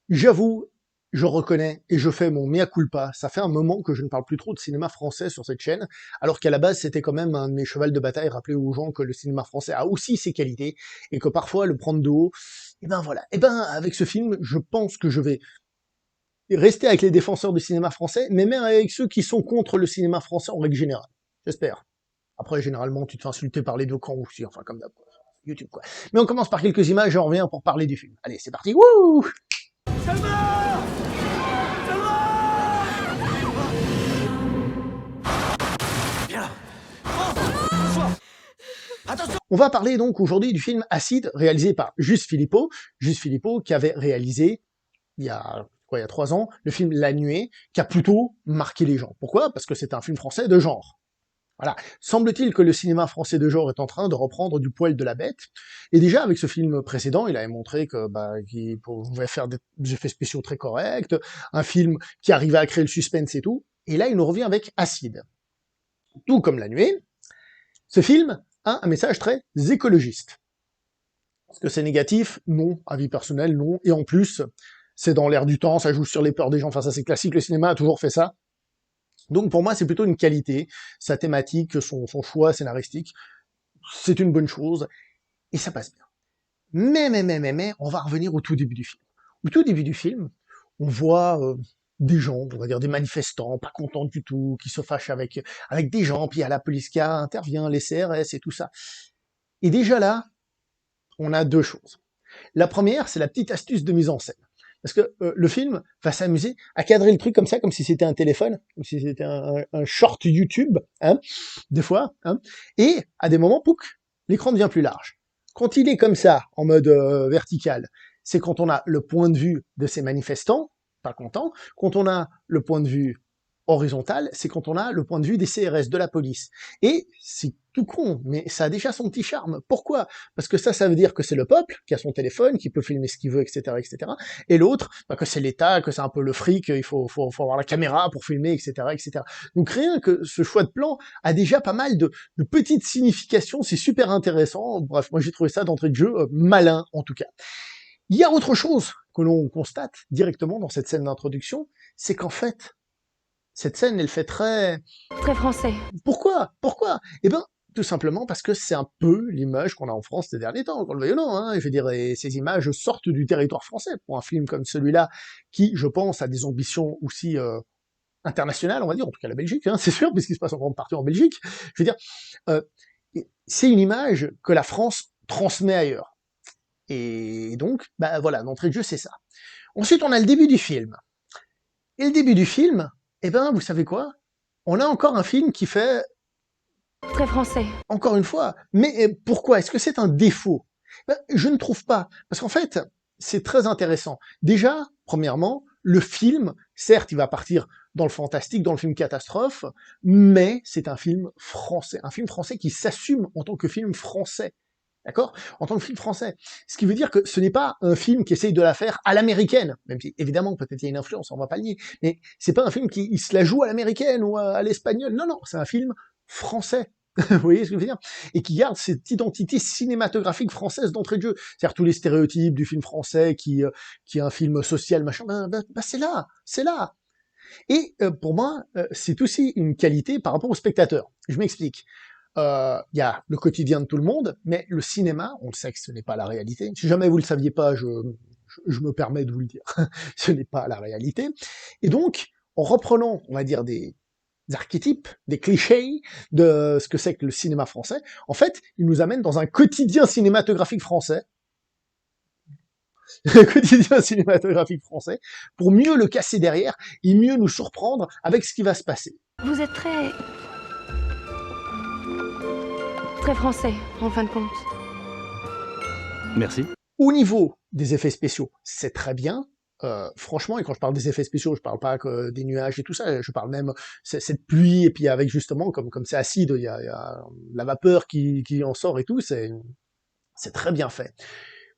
J'avoue, je reconnais et je fais mon mea culpa. Ça fait un moment que je ne parle plus trop de cinéma français sur cette chaîne, alors qu'à la base c'était quand même un de mes chevals de bataille, rappeler aux gens que le cinéma français a aussi ses qualités et que parfois le prendre de haut, et ben voilà. Et ben avec ce film, je pense que je vais rester avec les défenseurs du cinéma français, mais même avec ceux qui sont contre le cinéma français en règle générale. J'espère. Après, généralement, tu te fais insulter par les deux camps aussi, enfin comme d'hab, quoi. YouTube, quoi. Mais on commence par quelques images et on revient pour parler du film. Allez, c'est parti. Wouh! On va parler donc aujourd'hui du film Acide, réalisé par Juste Philippot. Juste Philippot qui avait réalisé, il y a 3 ans, le film La Nuée, qui a plutôt marqué les gens. Pourquoi? Parce que c'est un film français de genre. Voilà. Semble-t-il que le cinéma français de genre est en train de reprendre du poil de la bête. Et déjà, avec ce film précédent, il avait montré que, qu'il pouvait faire des effets spéciaux très corrects, un film qui arrivait à créer le suspense et tout. Et là, il nous revient avec Acide. Tout comme La Nuée, ce film a un message très écologiste. Est-ce que c'est négatif? Non. Avis personnel, non. Et en plus, c'est dans l'air du temps, ça joue sur les peurs des gens. Enfin, ça c'est classique, le cinéma a toujours fait ça. Donc pour moi, c'est plutôt une qualité. Sa thématique, son choix scénaristique, c'est une bonne chose. Et ça passe bien. Mais, on va revenir au tout début du film. Au tout début du film, on voit des gens, on va dire des manifestants, pas contents du tout, qui se fâchent avec des gens, puis il y a la police qui intervient, les CRS et tout ça. Et déjà là, on a deux choses. La première, c'est la petite astuce de mise en scène. Parce que le film va s'amuser à cadrer le truc comme ça, comme si c'était un téléphone, comme si c'était un short YouTube, hein, des fois, hein, et à des moments, pouc, l'écran devient plus large. Quand il est comme ça, en mode vertical, c'est quand on a le point de vue de ces manifestants, pas contents. Quand on a le point de vue horizontal, c'est quand on a le point de vue des CRS, de la police. Et c'est tout con, mais ça a déjà son petit charme. Pourquoi? Parce que ça veut dire que c'est le peuple qui a son téléphone, qui peut filmer ce qu'il veut, etc., etc. Et l'autre, que c'est l'État, que c'est un peu le fric, il faut avoir la caméra pour filmer, etc., etc. Donc rien que ce choix de plan a déjà pas mal de petites significations, c'est super intéressant. Bref, moi j'ai trouvé ça d'entrée de jeu malin, en tout cas. Il y a autre chose que l'on constate directement dans cette scène d'introduction, c'est qu'en fait, cette scène, elle fait très... Très français. Pourquoi? Pourquoi? Eh ben, tout simplement parce que c'est un peu l'image qu'on a en France ces derniers temps, qu'on le veuille ou non, hein. Je veux dire, et ces images sortent du territoire français pour un film comme celui-là, qui, je pense, a des ambitions aussi internationales, on va dire, en tout cas la Belgique, hein, c'est sûr, puisqu'il se passe en grande partie en Belgique. Je veux dire, euh, c'est une image que la France transmet ailleurs. Et donc, bah voilà, d'entrée de jeu, c'est ça. Ensuite, on a le début du film. Et le début du film, eh ben, vous savez quoi? On a encore un film qui fait, Très français. encore une fois, mais pourquoi? Est-ce que c'est un défaut? Ben, je ne trouve pas. Parce qu'en fait, c'est très intéressant. Déjà, premièrement, le film, certes, il va partir dans le fantastique, dans le film catastrophe, mais c'est un film français qui s'assume en tant que film français. D'accord? En tant que film français. Ce qui veut dire que ce n'est pas un film qui essaye de la faire à l'américaine, même si évidemment peut-être il y a une influence, on va pas le nier, mais c'est pas un film qui se la joue à l'américaine ou à l'espagnol. Non, non, c'est un film français. Vous voyez ce que je veux dire? Et qui garde cette identité cinématographique française d'entrée de jeu. C'est-à-dire tous les stéréotypes du film français qui est un film social, machin, c'est là, c'est là. Et pour moi, c'est aussi une qualité par rapport au spectateur. Je m'explique. Il y a le quotidien de tout le monde, mais le cinéma, on le sait que ce n'est pas la réalité. Si jamais vous le saviez pas, je me permets de vous le dire. Ce n'est pas la réalité. Et donc, en reprenant, on va dire, des archétypes, des clichés de ce que c'est que le cinéma français, en fait, il nous amène dans un quotidien cinématographique français, un quotidien cinématographique français, pour mieux le casser derrière et mieux nous surprendre avec ce qui va se passer. Vous êtes très français, en fin de compte. Merci. Au niveau des effets spéciaux, c'est très bien. Franchement, et quand je parle des effets spéciaux, je parle pas que des nuages et tout ça, je parle même cette pluie, et puis avec justement, comme c'est acide, il y a la vapeur qui en sort et tout, c'est très bien fait.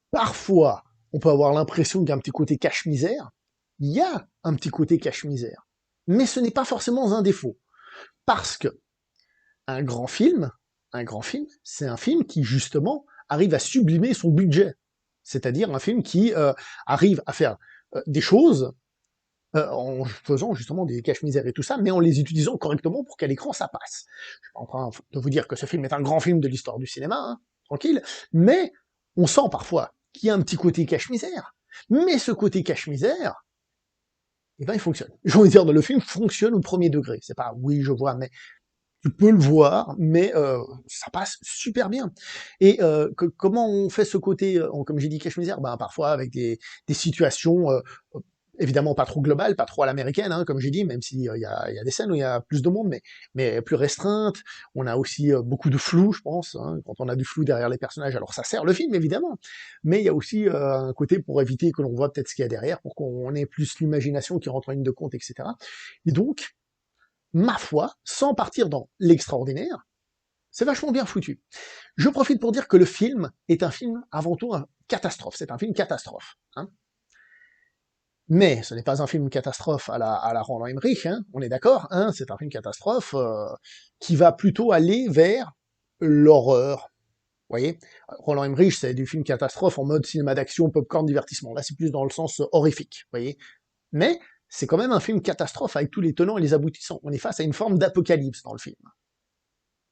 Parfois, on peut avoir l'impression qu'il y a un petit côté cache-misère. Il y a un petit côté cache-misère. Mais ce n'est pas forcément un défaut. Parce que un grand film, c'est un film qui, justement, arrive à sublimer son budget. C'est-à-dire un film qui arrive à faire des choses en faisant justement des cache-misères et tout ça, mais en les utilisant correctement pour qu'à l'écran ça passe. Je suis pas en train de vous dire que ce film est un grand film de l'histoire du cinéma, hein, tranquille, mais on sent parfois qu'il y a un petit côté cache-misère, mais ce côté cache-misère, eh ben il fonctionne. J'ai envie de dire, le film fonctionne au premier degré. C'est pas oui je vois, mais tu peux le voir, mais ça passe super bien. Et comment on fait ce côté, comme j'ai dit, cache-misère? Ben, parfois avec des situations, évidemment pas trop globales, pas trop à l'américaine, hein, comme j'ai dit, même s'il y a des scènes où il y a plus de monde, mais plus restreintes. On a aussi beaucoup de flou, je pense. Hein, quand on a du flou derrière les personnages, alors ça sert le film, évidemment. Mais il y a aussi un côté pour éviter que l'on voit peut-être ce qu'il y a derrière, pour qu'on ait plus l'imagination qui rentre en ligne de compte, etc. Et donc, ma foi, sans partir dans l'extraordinaire, c'est vachement bien foutu. Je profite pour dire que le film est un film avant tout un catastrophe. C'est un film catastrophe. Hein. Mais ce n'est pas un film catastrophe à la Roland Emmerich, hein, on est d'accord. Hein, c'est un film catastrophe qui va plutôt aller vers l'horreur. Vous voyez, Roland Emmerich, c'est du film catastrophe en mode cinéma d'action, popcorn, divertissement. Là, c'est plus dans le sens horrifique. Vous voyez, mais c'est quand même un film catastrophe avec tous les tenants et les aboutissants. On est face à une forme d'apocalypse dans le film.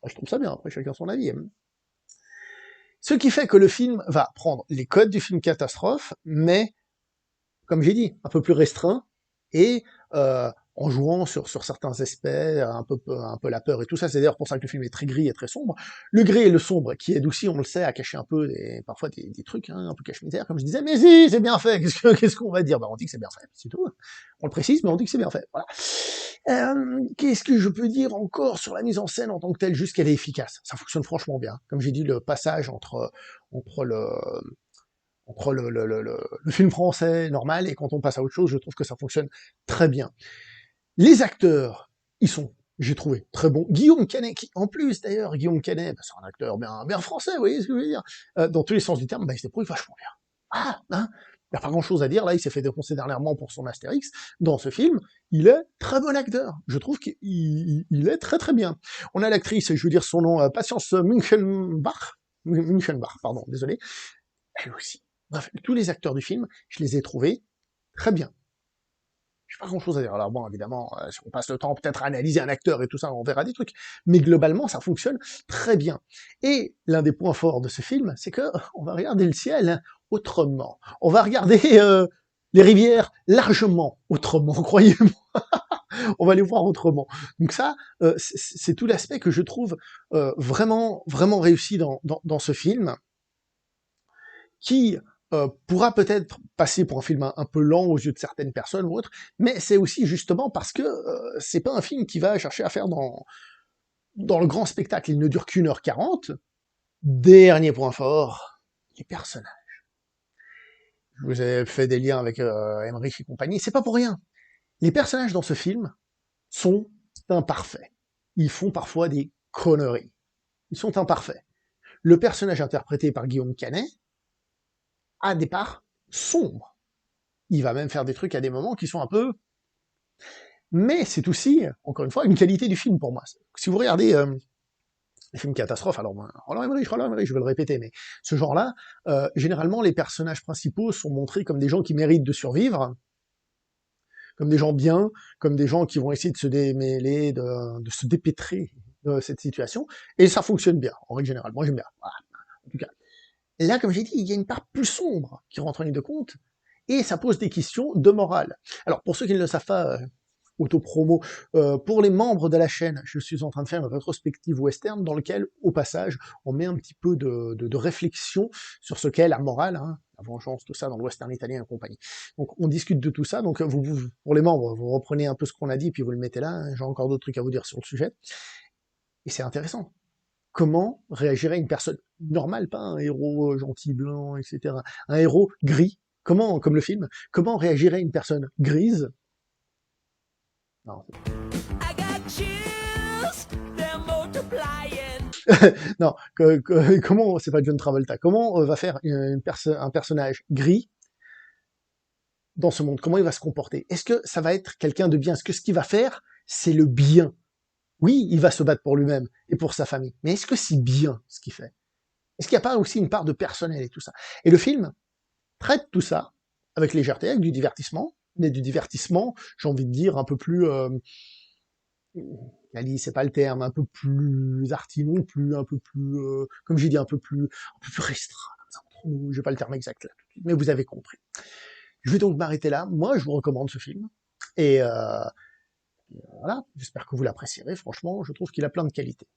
Je trouve ça bien, après chacun son avis. Hein. Ce qui fait que le film va prendre les codes du film catastrophe, mais, comme j'ai dit, un peu plus restreint, et en jouant sur certains aspects, un peu la peur et tout ça. C'est d'ailleurs pour ça que le film est très gris et très sombre. Le gris et le sombre qui aide aussi, on le sait, à cacher un peu parfois des trucs, hein, un peu cache-misère, comme je disais, mais si, c'est bien fait, qu'est-ce qu'on va dire? Ben, on dit que c'est bien fait, c'est tout. On le précise, mais on dit que c'est bien fait, voilà. Qu'est-ce que je peux dire encore sur la mise en scène en tant que telle, juste qu'elle est efficace. Ça fonctionne franchement bien. Comme j'ai dit, le passage entre le film français normal et quand on passe à autre chose, je trouve que ça fonctionne très bien. Les acteurs, ils sont, j'ai trouvé, très bons. Guillaume Canet, qui, en plus, d'ailleurs, Guillaume Canet, bah, c'est un acteur bien français, vous voyez ce que je veux dire? Dans tous les sens du terme, bah, il s'est prouvé vachement bien. Ah, hein, il n'y a pas grand-chose à dire, là, il s'est fait défoncer dernièrement pour son Astérix. Dans ce film, il est très bon acteur. Je trouve qu'il est très très bien. On a l'actrice, je veux dire son nom, Patience Münchenbach, pardon, désolé. Elle aussi. Bref, tous les acteurs du film, je les ai trouvés très bien. J'ai pas grand chose à dire. Alors bon, évidemment, si on passe le temps peut-être à analyser un acteur et tout ça, on verra des trucs. Mais globalement, ça fonctionne très bien. Et l'un des points forts de ce film, c'est que on va regarder le ciel autrement. On va regarder les rivières largement autrement, croyez-moi. On va les voir autrement. Donc ça, c'est tout l'aspect que je trouve vraiment réussi dans ce film, qui pourra peut-être passer pour un film un peu lent aux yeux de certaines personnes ou autres, mais c'est aussi justement parce que c'est pas un film qui va chercher à faire dans le grand spectacle. Il ne dure qu'1h40. Dernier point fort, les personnages. Je vous ai fait des liens avec Emmerich et compagnie, c'est pas pour rien. Les personnages dans ce film sont imparfaits. Ils font parfois des conneries. Ils sont imparfaits. Le personnage interprété par Guillaume Canet a des parts sombres. Il va même faire des trucs à des moments qui sont un peu... Mais c'est aussi, encore une fois, une qualité du film pour moi. Si vous regardez les films catastrophes, alors Roland Emmerich, je vais le répéter, mais ce genre-là, généralement les personnages principaux sont montrés comme des gens qui méritent de survivre, comme des gens bien, comme des gens qui vont essayer de se démêler, de se dépêtrer de cette situation, et ça fonctionne bien, en règle générale. Moi j'aime bien, voilà. En tout cas. Et là, comme j'ai dit, il y a une part plus sombre qui rentre en ligne de compte, et ça pose des questions de morale. Alors, pour ceux qui ne le savent pas, autopromo, pour les membres de la chaîne, je suis en train de faire une rétrospective western dans lequel, au passage, on met un petit peu de réflexion sur ce qu'est la morale, hein, la vengeance, tout ça, dans le western italien et compagnie. Donc, on discute de tout ça, donc pour les membres, vous reprenez un peu ce qu'on a dit, puis vous le mettez là, hein, j'ai encore d'autres trucs à vous dire sur le sujet, et c'est intéressant. Comment réagirait une personne normale, pas un héros gentil, blanc, etc., un héros gris, comment, comme le film, comment réagirait une personne grise? Non, non, comment, c'est pas John Travolta, comment va faire un personnage gris dans ce monde? Comment il va se comporter? Est-ce que ça va être quelqu'un de bien? Est-ce que ce qu'il va faire, c'est le bien? Oui, il va se battre pour lui-même et pour sa famille, mais est-ce que c'est bien ce qu'il fait? Est-ce qu'il n'y a pas aussi une part de personnel et tout ça? Et le film traite tout ça avec légèreté, avec du divertissement, mais du divertissement, j'ai envie de dire, un peu plus... Ali, c'est pas le terme, un peu plus arty non plus, un peu plus... comme j'ai dit, un peu plus restreint, comme ça, entre nous, j'ai pas le terme exact là, tout de suite, mais vous avez compris. Je vais donc m'arrêter là. Moi, je vous recommande ce film. Et voilà, j'espère que vous l'apprécierez. Franchement, je trouve qu'il a plein de qualités.